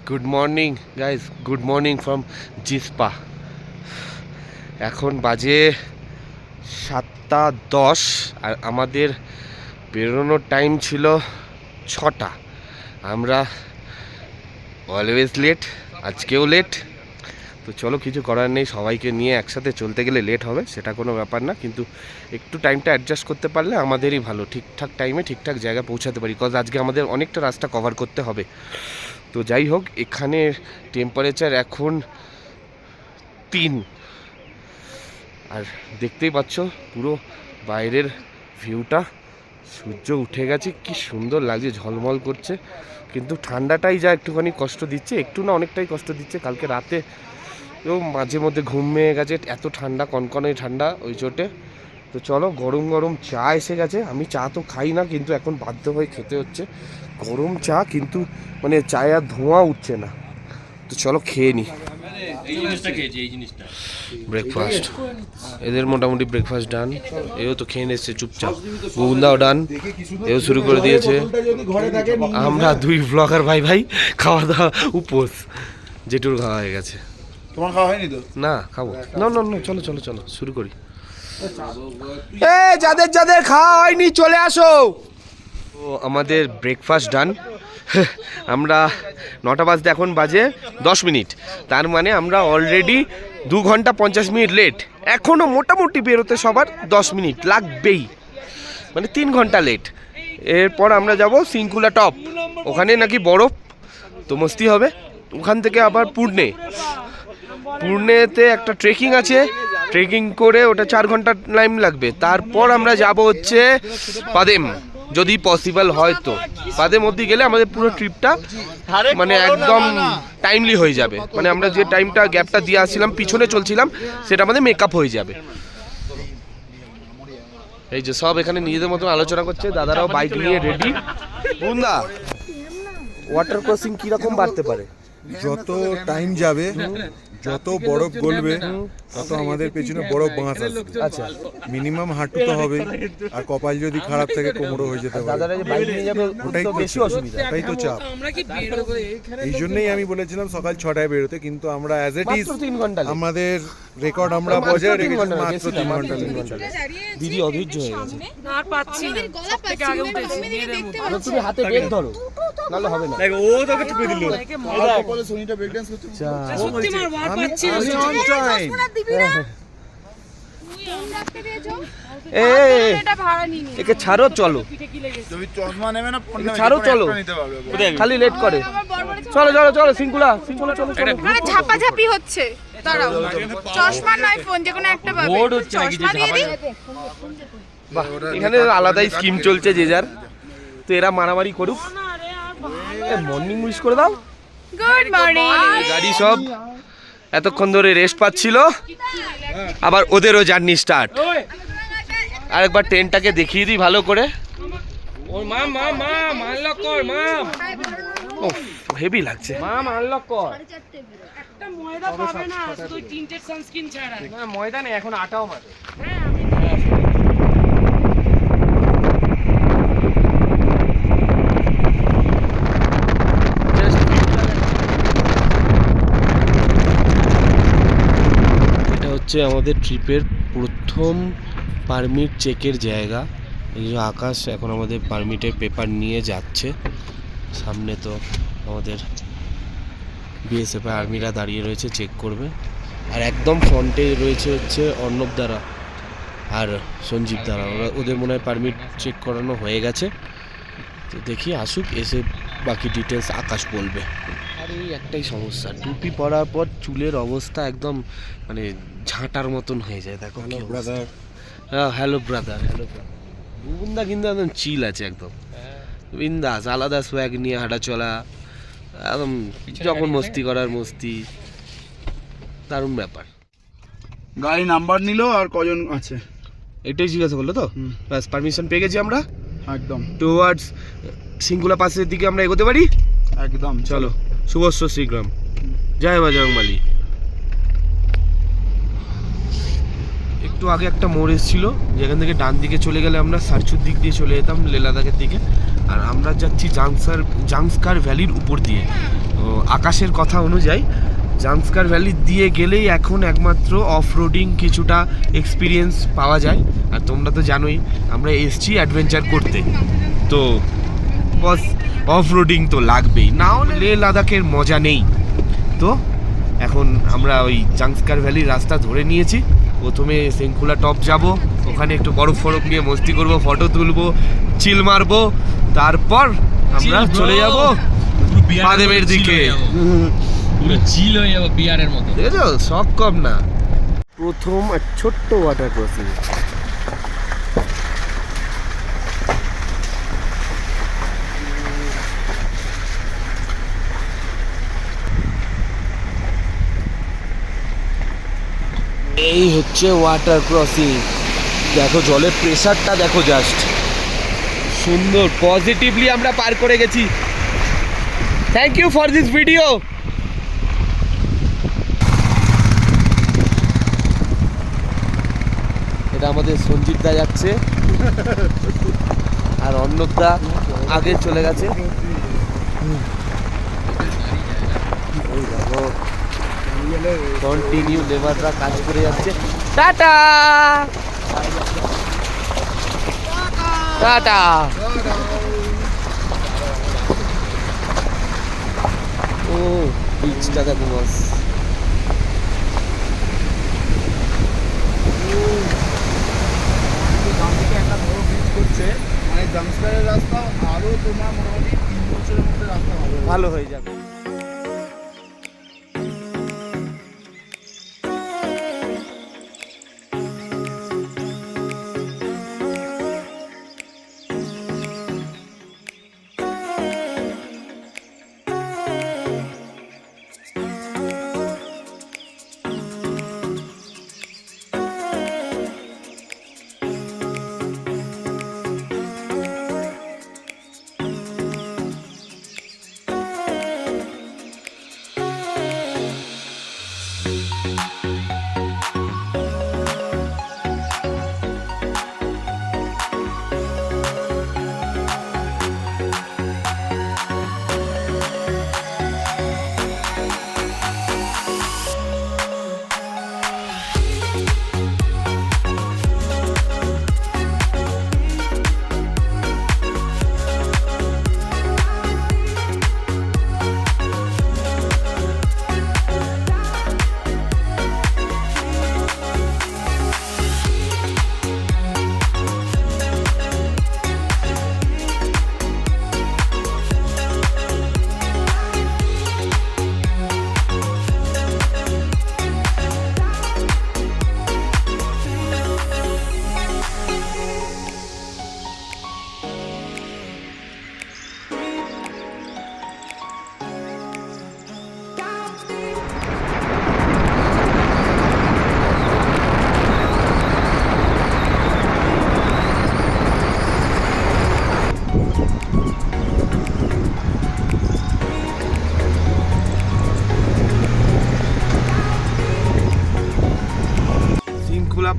Good morning guys, good morning from Jispa. এখন বাজে 7:10 আর আমাদের বেরোনোর টাইম ছিল 6টা। আমরা অলওয়েজ লেট, আজকেও লেট। তো চলো, কিছু করার নেই, সবাইকে নিয়ে একসাথে চলতে গেলে লেট হবে, সেটা কোনো ব্যাপার না। কিন্তু একটু টাইমটা অ্যাডজাস্ট করতে পারলে আমাদেরই ভালো, ঠিকঠাক টাইমে ঠিকঠাক জায়গায় পৌঁছাতে পারি, বিকজ আজকে আমাদের অনেকটা রাস্তা কভার করতে হবে। তো যাই হোক, এখানে টেম্পারেচার এখন 3, আর দেখতেই পাচ্ছ পুরো বাইরের ভিউটা। সূর্য উঠে গেছে, কি সুন্দর লাগছে, ঝলমল করছে। কিন্তু ঠান্ডাটাই যা একটুখানি কষ্ট দিচ্ছে, একটু না অনেকটাই কষ্ট দিচ্ছে। কালকে রাতে মাঝে মধ্যে ঘুম ভেঙে গেছে, এত ঠান্ডা, কনকনে ঠান্ডা ওই চোটে। তো চলো, গরম গরম চা এসে গেছে। আমি চা তো খাই না, কিন্তু এখন বাধ্য হয়ে খেতে হচ্ছে গরম চা, কিন্তু মানে চায়ে আর ধোঁয়া উঠছে না। তো চলো খেয়ে নিই। ব্রেকফাস্ট এদের মোটামুটি ব্রেকফাস্ট ডান। এও তো খেয়ে নিচ্ছে চুপচাপ। গোবিন্দাও ডান, এও শুরু করে দিয়েছে। আমরা দুই ব্লগার ভাই ভাই খাওয়া দাওয়া উপোস, যেটুর খাওয়া হয়ে গেছে। তোমার খাওয়া হয়নি তো? না, খাবো না। চলো চলো চলো শুরু করি। যাদের যাদের খাওয়া হয়নি চলে আসো। তো আমাদের ব্রেকফাস্ট ডান। আমরা 9টা বাজতে এখন বাজে 10 মিনিট, তার মানে আমরা অলরেডি 2 ঘন্টা 50 মিনিট লেট। এখনও মোটামুটি বেরোতে সবার 10 মিনিট লাগবেই, মানে 3 ঘন্টা লেট। এরপর আমরা যাব সিংকুলা টপ, ওখানে নাকি বরফ, তো মস্তি হবে। ওখান থেকে আবার পুর্ণেতে একটা ট্রেকিং আছে, ট্রেকিং করে ওটা 4 ঘন্টা টাইম লাগবে। তারপর আমরা যাব হচ্ছে পাদেম, যদি পসিবল হয় তো। পাদেম অবধি গেলে আমাদের পুরো ট্রিপটা মানে একদম টাইমলি হয়ে যাবে, মানে আমরা যে টাইমটা গ্যাপটা দিয়ে আসছিলাম, পিছনে চলছিলাম, সেটা আমাদের মেকআপ হয়ে যাবে। এই যে সব এখানে নিজেদের মতো আলোচনা করছে, দাদারাও বাইক নিয়ে রেডি। বুন্দা, ওয়াটার ক্রসিং কিরকম বাড়তে পারে? যত টাইম যাবে, যত বরফ গলবে, তত আমাদের পেছনে বরফ বাঁশ আসবে। আচ্ছা, মিনিমাম হাঁটু তো হবে, আর কপাল যদি খারাপ থাকে কোমরও হয়ে যেতে পারে। দাদারা যে বাইক নিয়ে যাবে ওটাই তো বেশি অসুবিধা, তাই তো চাপ। এই জন্যই আমি বলেছিলাম সকাল 6টায় বেরোতে, কিন্তু আমরা অ্যাজ ইট ইজ 3 ঘন্টা আমাদের রেকর্ড আমরা বজায় রেখেছি, মাত্র 3 ঘন্টা। দিদি অধৈর্য হয়ে গেছে। আর পাচ্ছি না, সবথেকে আগে উঠেছি মেয়েদের মতো। তুমি হাতে ব্রেক ধরো, নাহলে হবে না। ও তোকে টিপে দিল। কপালে সোনিটা ব্রেক ডান্স করতে। সত্যি মারবো, আর পাচ্ছি না। On time. একে ছাড়ো, চলো তুমি চশমা নেবে না ফোন নেবে? ছাড়ো, চলো, নিতে পারবে। খালি লেট করে। চলো চলো চলো, সিংকুলা চলো। মানে ঝাপাঝাপি হচ্ছে, দাঁড়াও, চশমা নয় ফোন, যে কোনো একটা পাবে। চশমা দিয়ে দিই। বাহ, এখানে আলাদাই স্কিম চলছে যে যার। তো এরা মারামারি করুক, মর্নিং উইশ করে দাও। Good morning. গাড়ি সব এতক্ষণ ধরে রেস্ট পাচ্ছিল, আবার ওদেরও জার্নি স্টার্ট। আরেকবার ট্রেনটাকে দেখিয়ে দিই ভালো করে। ওর মা আনলক কর, হেভি লাগছে। আনলক কর। একটা ময়দা পাবে না, শুধু টিন্টেড সানস্ক্রিন ছাড়া। না ময়দা নেই, এখন আটাও মারে। এটা হচ্ছে আমাদের ট্রিপের প্রথম পারমিট চেকের জায়গা। এই যে আকাশ এখন আমাদের পারমিটের পেপার নিয়ে যাচ্ছে। সামনে তো আমাদের বিএসএফ আর্মিরা দাঁড়িয়ে রয়েছে, চেক করবে। আর একদম ফ্রন্টে রয়েছে হচ্ছে অর্ণব দ্বারা আর সঞ্জীব দ্বারা। ওদের মনে হয় পারমিট চেক করানো হয়ে গেছে। তো দেখি আসুক, এসে বাকি ডিটেলস আকাশ বলবে। আর এই একটাই সমস্যা, টুপি পরার পর চুলের অবস্থা একদম মানে ঝাঁটার মতন হয়ে যায়। দেখো ব্রাদার। হ্যাঁ, হ্যালো ব্রাদার। বুবুন্দা কিন্তু একদম চিল আছে, একদম বিন্দাস, আলাদা সোয়াগ নিয়ে হাঁটা চলা, একদম যখন মস্তি করার মস্তি, দারুণ ব্যাপার। গাড়ি নাম্বার নিল আর কজন আছে এটাই জিজ্ঞাসা করলো তো, ব্যাস পারমিশন পেয়ে গেছি আমরা। একদম টুয়ার্ডস সিংকুলা পাসের দিকে আমরা এগোতে পারি। একদম চলো, শুভস্য শ্রীগ্রাম, জয় বজরংবলী। একটু আগে একটা মোড় এসেছিল, যেখান থেকে ডান দিকে চলে গেলে আমরা সারচুর দিক দিয়ে চলে যেতাম লে লাদাখের দিকে। আর আমরা যাচ্ছি জাংস্কার ভ্যালির উপর দিয়ে। তো আকাশের কথা অনুযায়ী জাংস্কার ভ্যালি দিয়ে গেলেই এখন একমাত্র অফ রোডিং কিছুটা এক্সপিরিয়েন্স পাওয়া যায়। আর তোমরা তো জানোই আমরা এসছি অ্যাডভেঞ্চার করতে, তো বস অফ রোডিং তো লাগবেই, না হলে লে লাদাখের মজা নেই। তো এখন আমরা ওই জাংস্কার ভ্যালির রাস্তা ধরে নিয়েছি। প্রথমে সেঙ্কুলা টপ যাব, ওখানে একটু বরফ ফরফ নিয়ে মস্তি করব, ফটো তুলবো, চিল মারবো, তারপর আমরা চলে যাব বাদেবের দিকে। পুরো চিল হয়ে যাবো বিয়ারের মতো, দেখেছো শখ কম না। প্রথম ছোট্ট ওয়াটার ক্রসিং। এই হচ্ছে ওয়াটার ক্রসিং। দেখো জলের প্রেসারটা দেখো, জাস্ট সুন্দর। পজিটিভলি আমরা পার করে গেছি। Thank you for this video. এটা আমাদের সঞ্জিত দা যাচ্ছে আর অর্ণব দা আগে চলে গেছে। কন্টিনিউ লেবাররা কাজ করে যাচ্ছে। Tata tata. ও বিচটা দেখো মাস। মানে জাংস্কারের রাস্তা আরো তোমার মোটামুটি 3 বছরের মধ্যে রাস্তা ভালো হয়ে যাবে।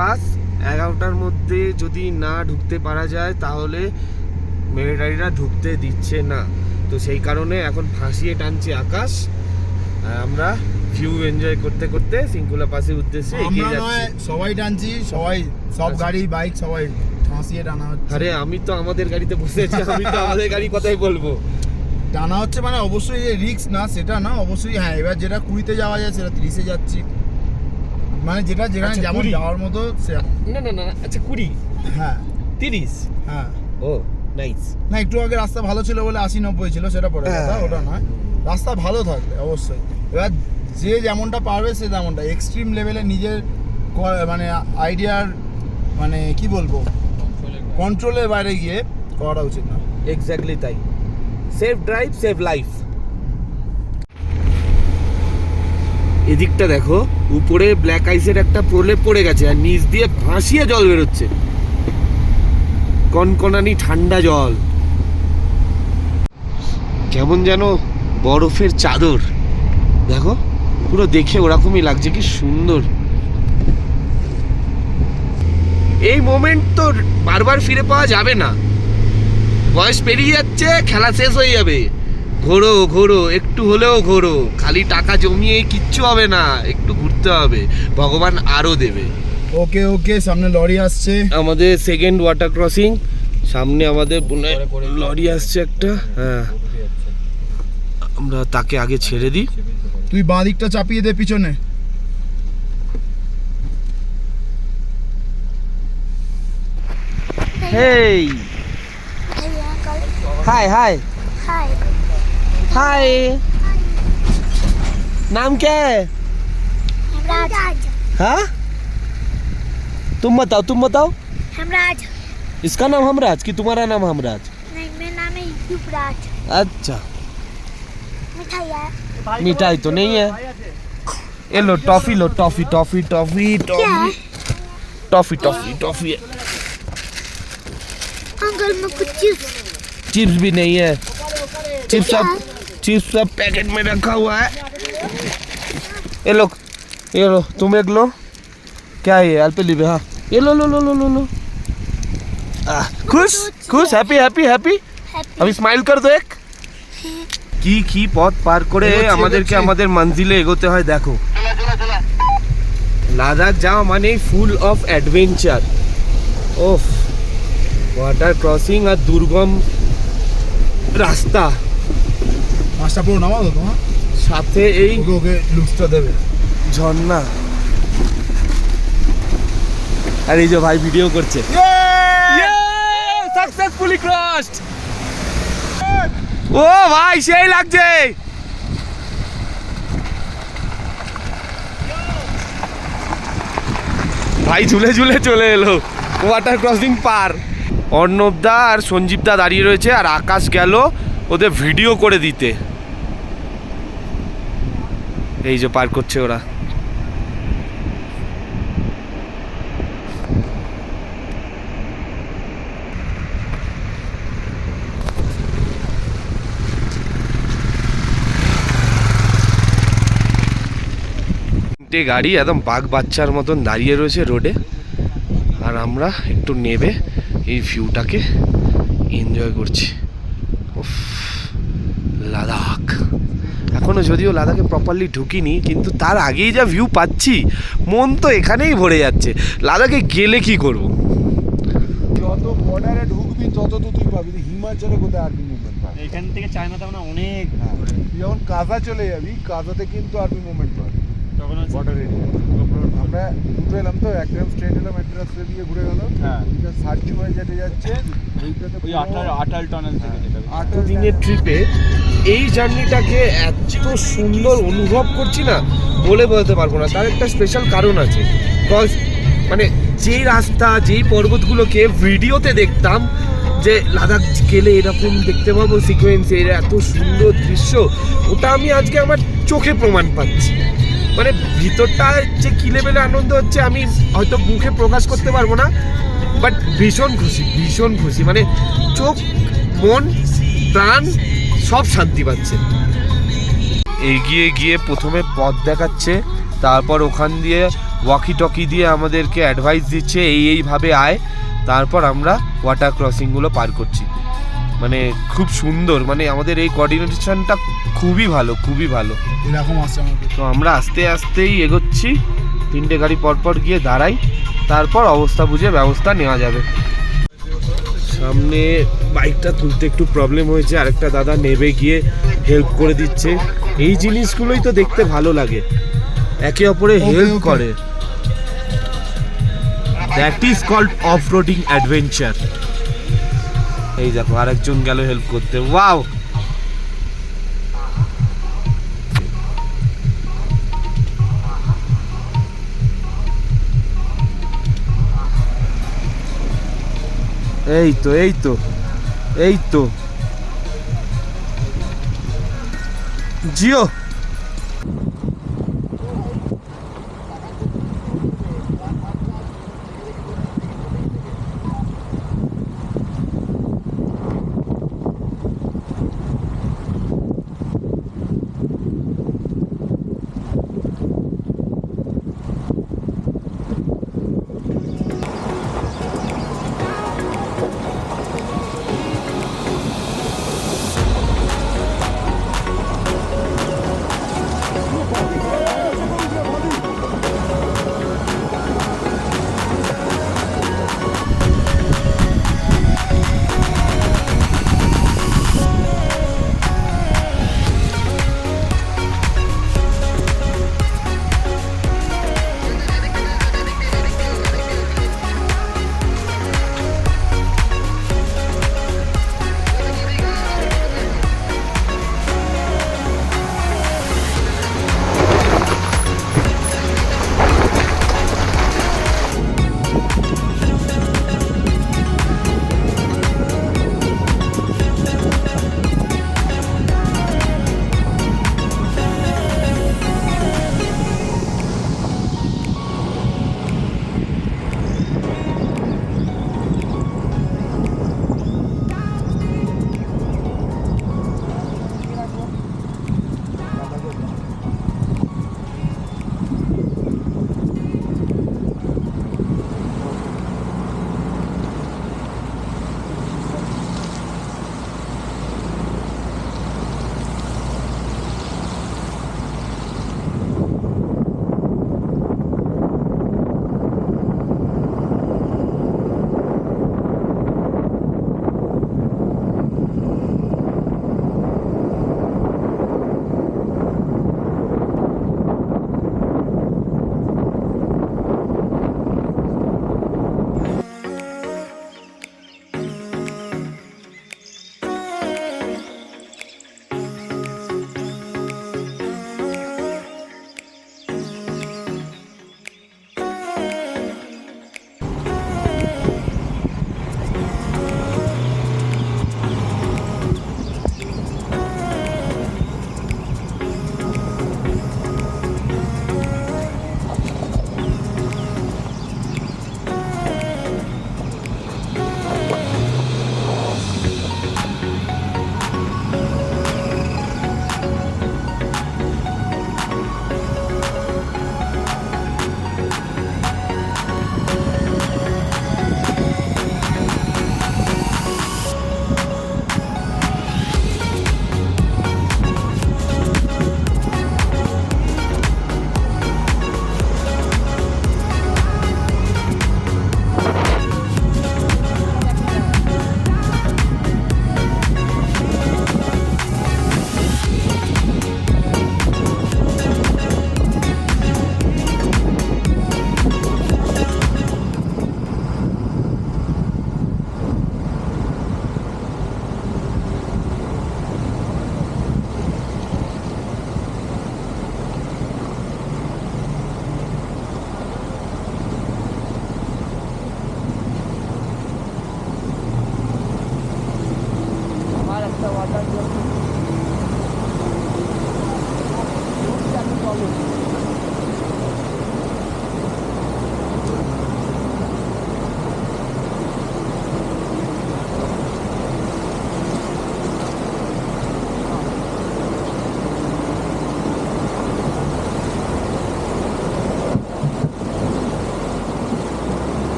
পাস 11টার মধ্যে যদি না ঢুকতে পারা যায় তাহলে মিলিটারিরা ঢুকতে দিচ্ছে না। তো সেই কারণে এখন ফাঁসিয়ে টানছে আকাশ, আর আমরা ভিউ এনজয় করতে করতে সিঙ্কুলা পাসের উদ্দেশ্যে এগিয়ে যাচ্ছি। সবাই টানছি, সব গাড়ি বাইক সবাই ফাঁসিয়ে টানা হচ্ছে। আরে আমি তো আমাদের গাড়িতে বসে আছি, আমি তো আমাদের গাড়ি কথাই বলবো। টানা হচ্ছে মানে অবশ্যই রিস্ক না সেটা না, অবশ্যই হ্যাঁ। এবার যেটা 20-তে যাওয়া যায় সেটা 30-এ যাচ্ছি, মানে যেটা যেখানে আচ্ছা, যেমন 20 যাওয়ার মতো না না না আচ্ছা 20 হ্যাঁ 30 হ্যাঁ। ও নাইস। না একটু আগে রাস্তা ভালো ছিল বলে 80-90 ছিল, সেটা পরে কথা, ওটা নয়। রাস্তা ভালো থাকবে অবশ্যই। এবার যে যেমনটা পারবে সে তেমনটা, এক্সট্রিম লেভেলে নিজের মানে আইডিয়ার মানে কি বলবো কন্ট্রোলের বাইরে গিয়ে করাটা উচিত না। এক্স্যাক্টলি তাই। Safe drive save life. এদিকটা দেখো, উপরে ব্ল্যাক আইসের একটা প্রলেপ পড়ে গেছে আর নিচ দিয়ে ভাসিয়ে জল বেরোচ্ছে, কনকনানি ঠান্ডা জল, কেমন যেন বরফের চাদর। দেখো পুরো দেখে ওরকমই লাগছে, কি সুন্দর। এই মোমেন্ট তো বারবার ফিরে পাওয়া যাবে না, বয়স পেরিয়ে যাচ্ছে, খেলা শেষ হয়ে যাবে। ঘোরো ঘোরো, একটু হলেও ঘোরো, খালি টাকা জমিয়ে কিচ্ছু হবে না, একটু ঘুরতে হবে, ভগবান আরো দেবে। ওকে ওকে, সামনে লরি আসছে। আমাদের সেকেন্ড ওয়াটার ক্রসিং, সামনে আমাদের লরি আসছে একটা। হ্যাঁ, আমরা তাকে আগে ছেড়ে দিই। তুই বাঁ দিকটা চাপিয়ে দে পিছনে। হেই हाय हाय हाय, नाम क्या है? हाँ, तुम बताओ। हमराज। इसका नाम हमराज कि तुम्हारा नाम हमराज? नहीं, मेरा नाम है युवराज। अच्छा, मिठाई है? मिठाई तो नहीं है। ये लो टॉफी, लो टॉफी टॉफी टॉफी क्या है? टॉफी टॉफी टॉफी है। अंकल में कुछ चिप्स। चिप्स भी नहीं है, चिप्स सब पैकेट में रखा हुआ है। ये लो तुम एक लो। क्या है ये? अल्पेलिबे। हाँ, ये लो लो लो लो लो लो। खुश खुश, हैप्पी हैप्पी हैप्पी। अभी स्माइल कर दो एक। কি পথ পার করে আমাদেরকে আমাদের মঞ্জিলে এগোতে হয় দেখো। লাদাখ যাওয়া মানে ফুল অফ অ্যাডভেঞ্চার। ওফ, ওয়াটার ক্রসিং আর দুর্গম রাস্তা, মাছটা পুরো নামাও তো তোমার সাথে এই ওকে লুকসটা দেবে। ঝর্ণা। আর এই যে ভাই ভিডিও করছে। Successfully crossed. ও ভাই সেই লাগছে। ভাই ঝুলে ঝুলে চলে এলো ওয়াটার ক্রসিং পার। অর্ণবদা আর সঞ্জীবদা দাঁড়িয়ে রয়েছে, আর আকাশ গেল ওদের ভিডিও করে দিতে। এই যে পার করছে ওরা। তিনটে গাড়ি একদম বাঘ বাচ্চার মতন দাঁড়িয়ে রয়েছে রোডে, আর আমরা একটু নেবে এই ভিউটাকে এনজয় করছি। উফ, লাদাখ। এখনো যদিও লাদাখে প্রপারলি ঢুকিনি, কিন্তু তার আগেই যা ভিউ পাচ্ছি, মন তো এখানেই ভরে যাচ্ছে। লাদাখে গেলে কি করব? যত বর্ডারে ঢুকবি তত তো তুই পাবি। হিমাচলে কোথায় আর্মি মুভমেন্ট পাবি? এখান থেকে চায়নাতে আমরা অনেক তুই যখন কাজা চলে যাবি, কাজাতে কিন্তু আর্মি মুভমেন্ট পাবি। তখন বর্ডার এরিয়া আমরা দুটো এলাম তো, একটা স্ট্রেট এলাম, একটা রাস্তা দিয়ে ঘুরে গেল। হ্যাঁ, ওইটা সার্চ হয়ে যেতে যাচ্ছে ওইটাতে ওই আটাল টানেল থেকে যেটা দিনের ট্রিপে এই জার্নিটাকে এত সুন্দর অনুভব করছি না, বলে বলতে পারবো না। তার একটা স্পেশাল কারণ আছে। বিকজ মানে যেই রাস্তা, যেই পর্বতগুলোকে ভিডিওতে দেখতাম যে লাদাখ গেলে এরকম দেখতে পাবো সিকোয়েন্সে, এত সুন্দর দৃশ্য, ওটা আমি আজকে আমার চোখে প্রমাণ পাচ্ছি। মানে ভিতরটা যে কি লেভেলে আনন্দ হচ্ছে আমি হয়তো মুখে প্রকাশ করতে পারবো না, বাট ভীষণ খুশি, ভীষণ খুশি। মানে চোখ, মন, প্রাণ সব শান্তি পাচ্ছে। এগিয়ে গিয়ে প্রথমে পথ দেখাচ্ছে, তারপর ওখান দিয়ে ওয়াকি টকি দিয়ে আমাদেরকে অ্যাডভাইস দিচ্ছে এইভাবে আয়। তারপর আমরা ওয়াটার ক্রসিংগুলো পার করছি। মানে খুব সুন্দর, মানে আমাদের এই কোঅর্ডিনেশনটা খুবই ভালো, খুবই ভালো। এরকম আসছে আমাদের। তো আমরা আস্তে আস্তেই এগোচ্ছি, তিনটে গাড়ি পরপর গিয়ে দাঁড়াই, তারপর অবস্থা বুঝে ব্যবস্থা নেওয়া যাবে। সামনে বাইকটা তুলতে একটু প্রবলেম হয়েছে, আরেকটা দাদা নেবে গিয়ে হেল্প করে দিচ্ছে। এই জিনিসগুলোই তো দেখতে ভালো লাগে, একে অপরে হেল্প করে। That is called off roading adventure. এই দেখো আরেকজন গেল হেল্প করতে। ওয়াও, এই তো এই তো এই তো জিও।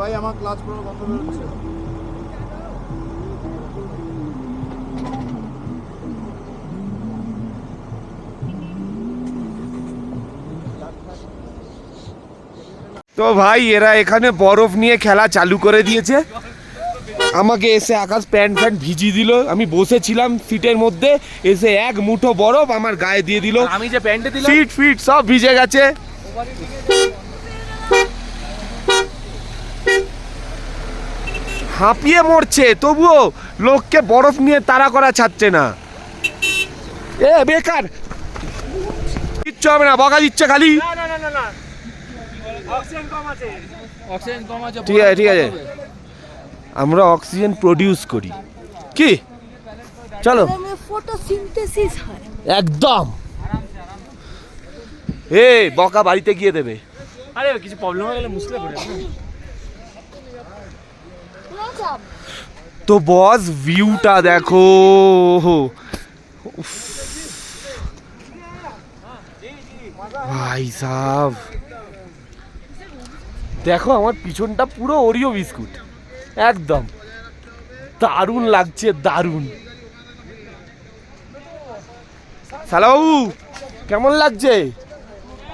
ভাই আমার ক্লাচ পুরো বন্ধ করে দিচ্ছে। তো ভাই এরা এখানে বরফ নিয়ে খেলা চালু করে দিয়েছে। আমাকে এসে আকাশ প্যান্ট ফ্যান্ট ভিজিয়ে দিল। আমি বসেছিলাম সিটের মধ্যে, এসে এক মুঠো বরফ আমার গায়ে দিয়ে দিল। আমি যে প্যান্টে দিলাম সিট ফিট সব ভিজে গেছে। হাঁপিয়ে মরছে, তবুও লোককে বরফ নিয়ে তাড়া করা ছাড়ছে না। এ বেকার, কিচ্ছু হবে না, বকা দিচ্ছে খালি। অক্সিজেন কম আছে। ঠিক আছে ঠিক আছে, আমরা অক্সিজেন প্রডিউস করি কি, চলো ফটোসিনথেসিস হয়। একদম। এ বকা বাড়িতে গিয়ে দেবে। আরে কিছু প্রবলেম হয়ে গেলে মুশকিলে পড়ে যাবে। তো বস ভিউটা দেখো, উফ, ভাই সাব দেখো আমার পিছনটা পুরো ওরিও বিস্কুট, একদম দারুণ লাগছে, দারুণ। সালাবাবু কেমন লাগছে?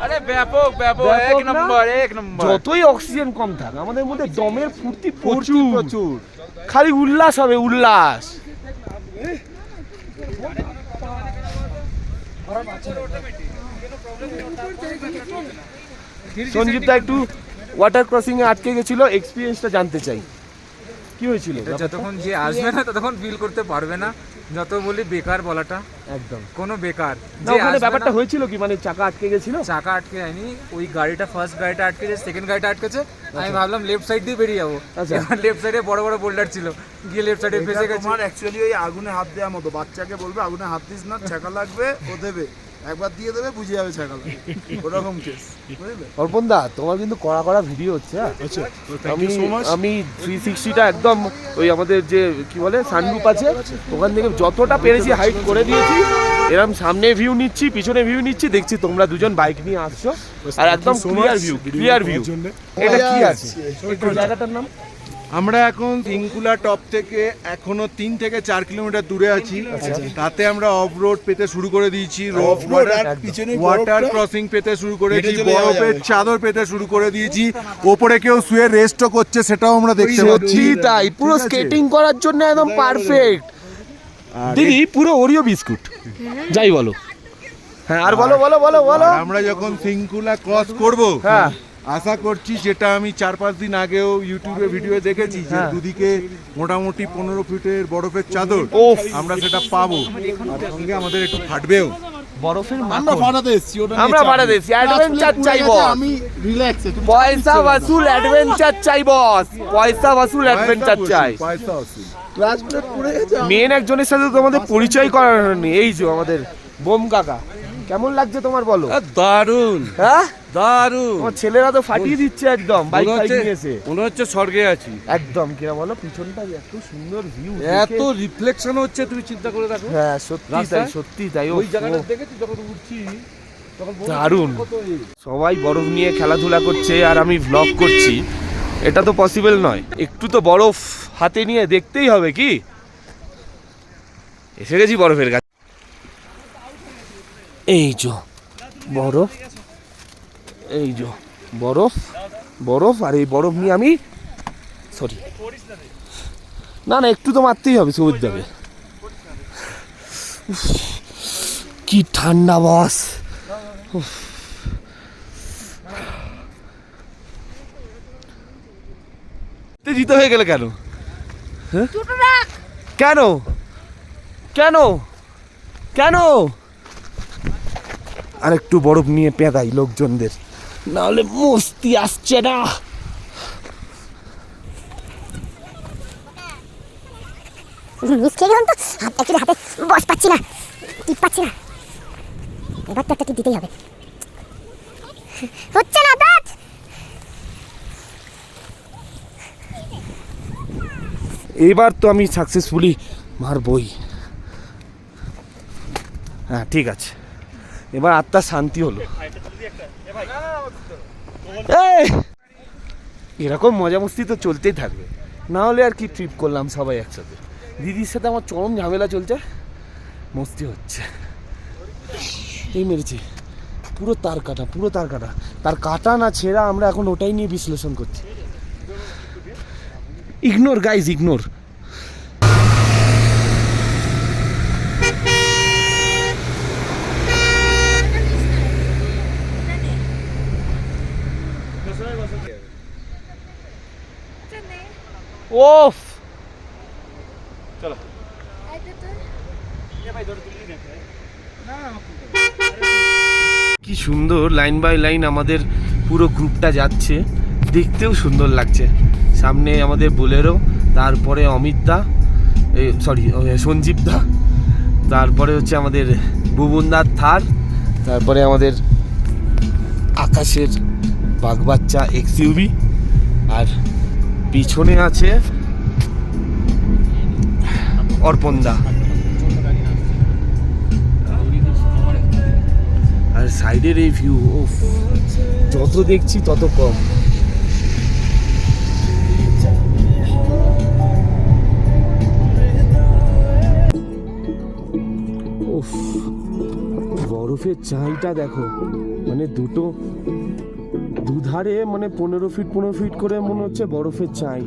আরে ব্যাপক ব্যাপক, ব্যাপক এক না? নম্বর এক নম্বর। যতই অক্সিজেন কম থাক আমাদের মধ্যে দমের ফুর্তি প্রচুর, খালি উল্লাস হবে, উল্লাস। সঞ্জীব দা একটু ওয়াটার ক্রসিং এ আটকে গেছিল, এক্সপিরিয়েন্সটা জানতে চাই, কি হয়েছিল? যতক্ষণ যে আসবে না ততক্ষণ ফিল করতে পারবে না। যত বলি বেকার বলাটা, একদম কোনো বেকার। না, ওখানে ব্যাপারটা হয়েছিল কি, মানে চাকা আটকে গেছিল? চাকা আটকে যায়নি, ওই গাড়িটা ফার্স্ট গাড়িটা আটকেছে, সেকেন্ড গাড়িটা আটকেছে। আমি ভাবলাম লেফট সাইড দিয়ে বেরিয়ে যাবো, এবার লেফট সাইডে বড় বড় বোল্ডার ছিল, গিয়ে লেফট সাইডে ফেসে গেছে। তোমার অ্যাকচুয়ালি ওই আগুনে হাত দেওয়ার মতো, বাচ্চাকে বলবে আগুনে হাত দিস না, ছাকা লাগবে, ও দেবে, একবার দিয়ে দেবে, বুঝে যাবে ছাকা লাগবে, ওরকম কেস, বুঝলে? অর্পণ দা তোমার কিন্তু কড়া কড়া ভিডিও হচ্ছে। হ্যাঁ আমি 360টা একদম ওই আমাদের যে কি বলে সানরুফ আছে ওখান থেকে যতটা পেরেছি হাইট করে দিয়েছি। এরকম সামনে ভিউ নিচ্ছি, পিছনে ভিউ নিচ্ছি, দেখছি তোমরা দুজন বাইক নিয়ে আসছো আর একদম ক্লিয়ার ভিউ। এটা কি আছে একটু জায়গাটার নাম? আমরা এখন সিঙ্কুলা টপ থেকে এখনো 3 থেকে 4 কিলোমিটার দূরে আছি। তাতে আমরা অফ রোড পেতে শুরু করে দিয়েছি, ওয়াটার ক্রসিং পেতে শুরু করেছি, বরফের চাদর পেতে শুরু করে দিয়েছি, ওপরে কেউ শুয়ে রেস্টও করছে সেটাও আমরা দেখতে পাচ্ছি। তাই পুরো স্কেটিং করার জন্য একদম পারফেক্ট। দিদি পুরো ওরিও বিস্কুট, যাই বলো। হ্যাঁ আর বলো বলো বলো বলো। আমরা যখন সিঙ্কুলা ক্রস করব, হ্যাঁ আশা করছি, যেটা আমি 4-5 দিন আগেও ইউটিউবে ভিডিও দেখেছি, যে দুদিকে মোটামুটি 15 ফিটের বরফের চাদর, আমরা সেটা পাবো, আর সঙ্গে আমাদের একটু ফাটবেও। বরফের আমরা ফাটাতে এসেছি, ওটা আমরা ফাটাতে এসেছি, অ্যাডভেঞ্চার চাই বস। আমি রিল্যাক্সে, পয়সা ওয়াসুল অ্যাডভেঞ্চার চাই বস, পয়সা ওয়াসুল অ্যাডভেঞ্চার চাই। পয়সা আছে। ক্লাস প্লেট পড়ে গেছে। মেন একজনের সাথে তোমাদের পরিচয় করানোর, এই যে আমাদের বোম কাকা। কেমন লাগছে তোমার বলো? দারুণ হ্যাঁ দারুণ, তোমার ছেলেরা তো ফাটিয়ে দিচ্ছে একদম বাইক নিয়ে এসে, মনে হচ্ছে স্বর্গে আছি একদম। কিনা বলো, পিছনটা এত সুন্দর ভিউ, এত রিফ্লেকশন হচ্ছে, তুমি চিন্তা করে দেখো। হ্যাঁ সত্যি তাই, সত্যি তাই। ওই জায়গাটা দেখেছি যখন উঠছি, তখন দারুণ। সবাই বরফ নিয়ে খেলাধুলা করছে আর আমি ভ্লগ করছি, এটা তো পসিবল নয়। একটু তো বরফ হাতে নিয়ে দেখতেই হবে কি। এসে গেছি বরফের কাছে, এই যে বরফ, এই যে বরফ, বরফ। আর এই বরফ নিয়ে আমি সরি না না একটু তো মারতেই হবে, সবুজ যাবে। কি ঠান্ডা বস, জিতে হয়ে গেলে কেন? কেন কেন কেন? আর একটু বরফ নিয়ে পেদাই লোকজনদের, না হলে মস্তি আসছে না। মিসকে গেলাম তো, হাতে বস পাচ্ছি না, টিপ পাচ্ছি না, এবার তো একটা টিপ দিতেই হবে, হচ্ছে না দাঁত। এবার তো আমি সাকসেসফুলি মারবই। হ্যাঁ ঠিক আছে, এবার আত্মার শান্তি হলো। এরকম মজা মস্তি তো চলতেই থাকবে, না হলে আর কি ট্রিপ করলাম সবাই একসাথে। দিদির সাথে আমার চরম ঝামেলা চলছে, মস্তি হচ্ছে। এই মেরেছে পুরো তার কাটা, পুরো তার কাটা, তার কাটা না ছেঁড়া, আমরা এখন ওটাই নিয়ে বিশ্লেষণ করছি। Ignore guys, ignore. ওফ, চলো। কি সুন্দর লাইন বাই লাইন আমাদের পুরো গ্রুপটা যাচ্ছে, দেখতেও সুন্দর লাগছে। সামনে আমাদের বোলেরো, তারপরে অমিত দা, সরি সঞ্জীব দা, তারপরে হচ্ছে আমাদের বুবনদার থার, তারপরে আমাদের আকাশের বাগবাচ্চা এক্সইউভি, আর পিছনে আছে অর্পণদা, আর সাইডের এই ভিউ, ও যত দেখছি তত কম। উফ, বরফের চাইটা দেখো, মানে দুধারে মানে 15 ফিট করে মনে হচ্ছে বরফের চাই।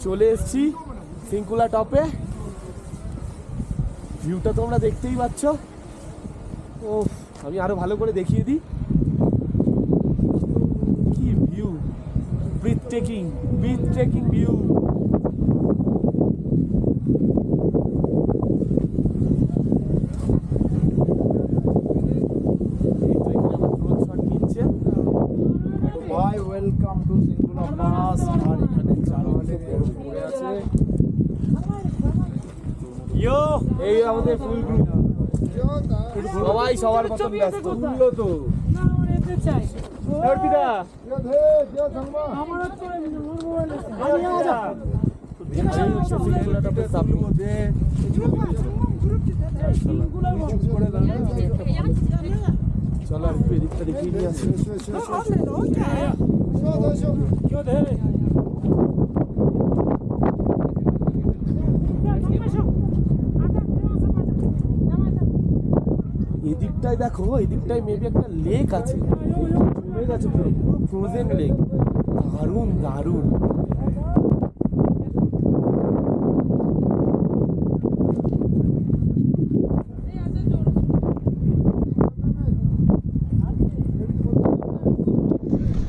চলে এসেছি সিঙ্কুলা টপে, ভিউটা তোমরা দেখতেই পাচ্ছ। ও, আমি আরো ভালো করে দেখিয়ে দিই, কি ভিউ, ব্রিথ টেকিং ভিউ। ভাই ওয়েলকাম টু সিঙ্গুলা পাস। আর এখানে চারওয়ালে বরফ পড়ে আছে। এই আমাদের ফুল গ্রুপ, সবাই সবার মতন ব্যস্ত। তো চলো আর একটু এদিকটা দেখিয়ে নিয়ে আসি। এদিকটায় দেখো, এদিকটায় মেবি একটা লেক আছে, জমে গেছে পুরো ফ্রোজেন লেক, দারুণ দারুণ।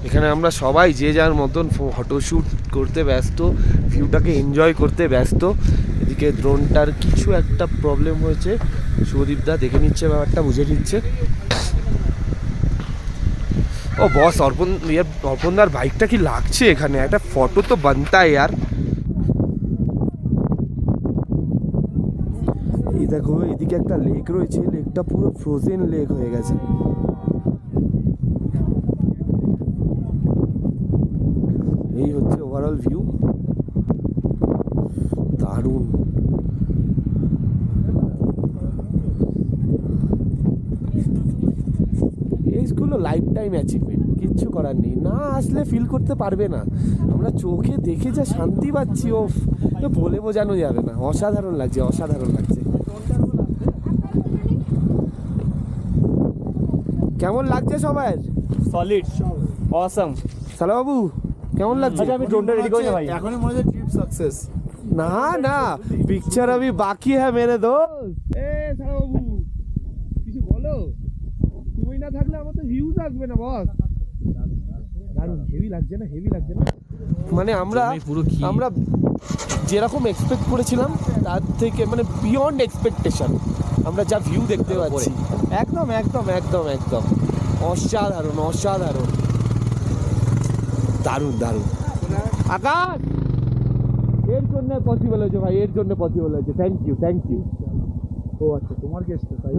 এখানে আমরা সবাই যে যার মতন ফটোশ্যুট করতে ব্যস্ত, ভিউটাকে এনজয় করতে ব্যস্ত। এদিকে ড্রোনটার কিছু একটা প্রবলেম হয়েছে, শুভদীপদা দেখে নিচ্ছে, ব্যাপারটা বুঝে নিচ্ছে। ও বস, অর্পণদার বাইকটা কি লাগছে এখানে, একটা ফটো তো বানতা ইয়ার। এই দেখো, এদিকে একটা লেক রয়েছে, লেকটা পুরো ফ্রোজেন লেক হয়ে গেছে। এই হচ্ছে ওভারঅল ভিউ, দারুণ। এইগুলো লাইফ টাইম অ্যাচিভমেন্ট, কিচ্ছু করার নেই। না আসলে ফিল করতে পারবে না। আমরা চোখে দেখে যা শান্তি পাচ্ছি, ও বলে বোঝানো যাবে না। অসাধারণ লাগছে, অসাধারণ লাগছে। কেমন লাগছে সবার? Solid, awesome. সালা বাবু কেমন লাগছে? আমি ড্রোনটা রেডি করে ভাই। এখনই মনে হচ্ছে ট্রিপ সাকসেস। না না, পিকচার अभी বাকি है मेरे दोस्त। এ সালা বাবু কিছু বলো, তুমি না থাকলে আমার তো ভিউজ আসবে না বস। দারুণ, হেভি লাগছে না? হেভি লাগছে না? মানে আমরা যেরকম এক্সপেক্ট করেছিলাম তার থেকে মানে বিয়ন্ড এক্সপেকটেশন আমরা যা ভিউ দেখতে পাচ্ছি, একদম একদম একদম একদম অসাধারণ, অসাধারণ, দারুণ দারুণ। আকাশ, এর জন্য পসিবল হয়েছে ভাই, এর জন্য পসিবল হয়েছে। Thank you, thank you. ও আচ্ছা, তোমার কেস তো তাই।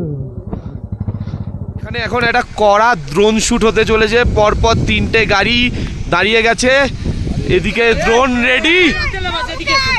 এখানে এখন একটা কড়া ড্রোন শ্যুট হতে চলেছে। পরপর 3টে গাড়ি দাঁড়িয়ে গেছে, এদিকে ড্রোন রেডি। তেলে বাজে, এদিকে এসো।